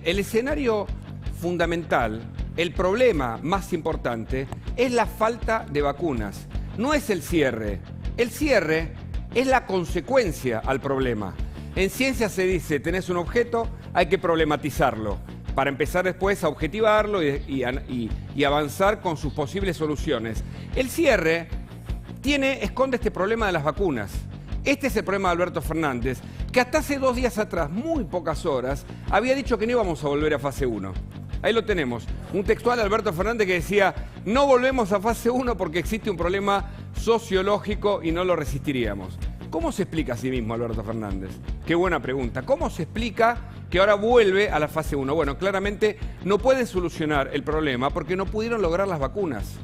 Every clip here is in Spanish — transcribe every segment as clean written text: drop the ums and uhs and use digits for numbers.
el escenario fundamental, el problema más importante, es la falta de vacunas. No es el cierre. El cierre es la consecuencia al problema. En ciencia se dice, tenés un objeto, hay que problematizarlo, para empezar después a objetivarlo y avanzar con sus posibles soluciones. El cierre esconde este problema de las vacunas. Este es el problema de Alberto Fernández, que hasta hace 2 días atrás, muy pocas horas, había dicho que no íbamos a volver a fase 1. Ahí lo tenemos, un textual de Alberto Fernández que decía, no volvemos a fase 1 porque existe un problema sociológico y no lo resistiríamos. ¿Cómo se explica a sí mismo Alberto Fernández? Qué buena pregunta. ¿Cómo se explica que ahora vuelve a la fase 1? Bueno, claramente no pueden solucionar el problema porque no pudieron lograr las vacunas.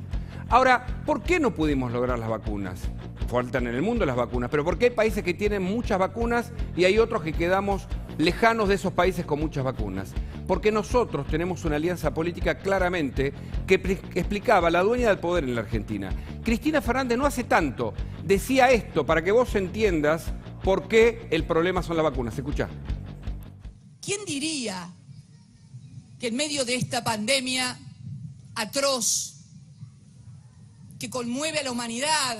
Ahora, ¿por qué no pudimos lograr las vacunas? Faltan en el mundo las vacunas, pero ¿por qué hay países que tienen muchas vacunas y hay otros que quedamos lejanos de esos países con muchas vacunas? Porque nosotros tenemos una alianza política claramente que explicaba la dueña del poder en la Argentina. Cristina Fernández no hace tanto decía esto para que vos entiendas por qué el problema son las vacunas. Escuchá. ¿Quién diría que en medio de esta pandemia atroz que conmueve a la humanidad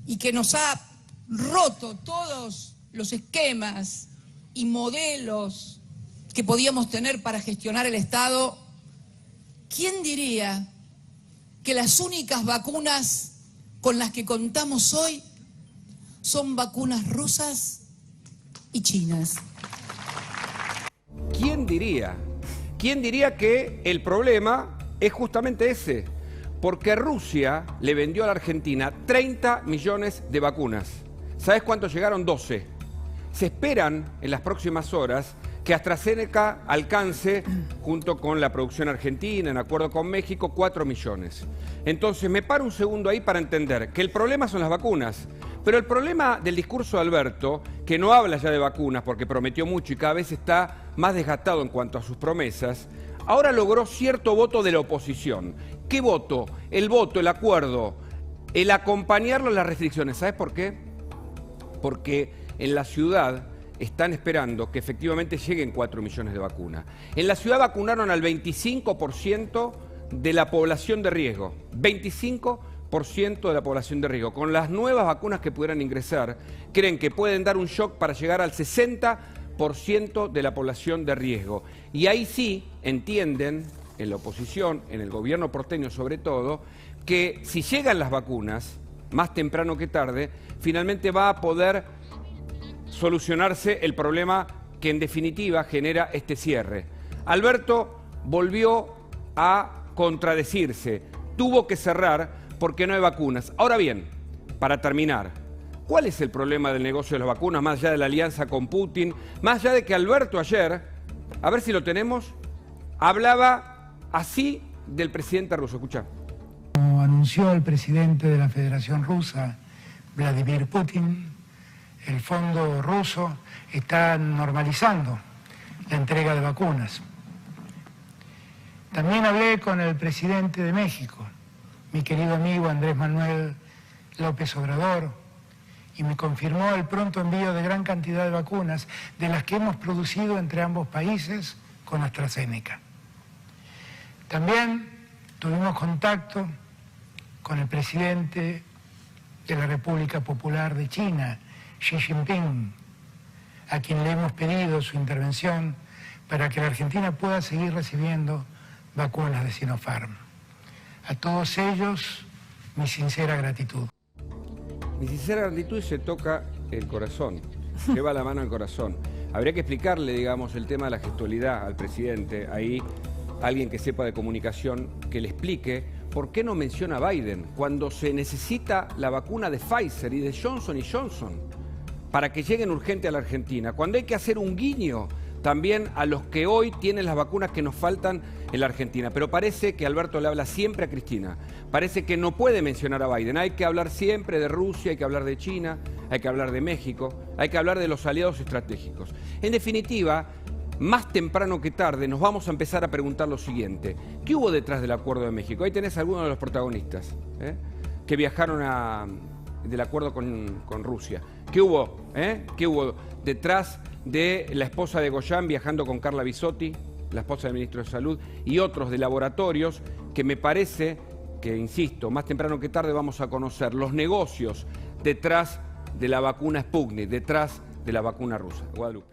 y que nos ha roto todos los esquemas y modelos que podíamos tener para gestionar el Estado, ¿quién diría que las únicas vacunas con las que contamos hoy son vacunas rusas y chinas? ¿Quién diría? ¿Quién diría que el problema es justamente ese? Porque Rusia le vendió a la Argentina 30 millones de vacunas. ¿Sabes cuántos llegaron? 12. Se esperan en las próximas horas que AstraZeneca alcance, junto con la producción argentina, en acuerdo con México, 4 millones. Entonces me paro un segundo ahí para entender que el problema son las vacunas. Pero el problema del discurso de Alberto, que no habla ya de vacunas porque prometió mucho y cada vez está más desgastado en cuanto a sus promesas, ahora logró cierto voto de la oposición. ¿Qué voto? El voto, el acuerdo, el acompañarlo en las restricciones. ¿Sabes por qué? Porque en la ciudad están esperando que efectivamente lleguen 4 millones de vacunas. En la ciudad vacunaron al 25% de la población de riesgo. 25% de la población de riesgo. Con las nuevas vacunas que pudieran ingresar, creen que pueden dar un shock para llegar al 60% de la población de riesgo. Y ahí sí entienden, en la oposición, en el gobierno porteño sobre todo, que si llegan las vacunas, más temprano que tarde, finalmente va a poder solucionarse el problema que en definitiva genera este cierre. Alberto volvió a contradecirse, tuvo que cerrar porque no hay vacunas. Ahora bien, para terminar, ¿cuál es el problema del negocio de las vacunas, más allá de la alianza con Putin, más allá de que Alberto ayer, a ver si lo tenemos, hablaba así del presidente ruso? Escuchá. Como anunció el presidente de la Federación Rusa, Vladimir Putin, el fondo ruso está normalizando la entrega de vacunas. También hablé con el presidente de México, mi querido amigo Andrés Manuel López Obrador, y me confirmó el pronto envío de gran cantidad de vacunas de las que hemos producido entre ambos países con AstraZeneca. También tuvimos contacto con el presidente de la República Popular de China, Xi Jinping, a quien le hemos pedido su intervención para que la Argentina pueda seguir recibiendo vacunas de Sinopharm. A todos ellos, mi sincera gratitud. Mi sincera gratitud se toca el corazón, lleva la mano al corazón. Habría que explicarle, digamos, el tema de la gestualidad al presidente. Ahí, alguien que sepa de comunicación, que le explique por qué no menciona a Biden cuando se necesita la vacuna de Pfizer y de Johnson & Johnson para que lleguen urgente a la Argentina, cuando hay que hacer un guiño también a los que hoy tienen las vacunas que nos faltan en la Argentina. Pero parece que Alberto le habla siempre a Cristina, parece que no puede mencionar a Biden. Hay que hablar siempre de Rusia, hay que hablar de China, hay que hablar de México, hay que hablar de los aliados estratégicos. En definitiva, más temprano que tarde nos vamos a empezar a preguntar lo siguiente: ¿qué hubo detrás del Acuerdo de México? Ahí tenés algunos de los protagonistas, que viajaron del acuerdo con Rusia. ¿Qué hubo? ¿Qué hubo detrás de la esposa de Goyan viajando con Carla Bisotti, la esposa del ministro de Salud, y otros de laboratorios que me parece que, insisto, más temprano que tarde vamos a conocer los negocios detrás de la vacuna Sputnik, detrás de la vacuna rusa? Guadalupe.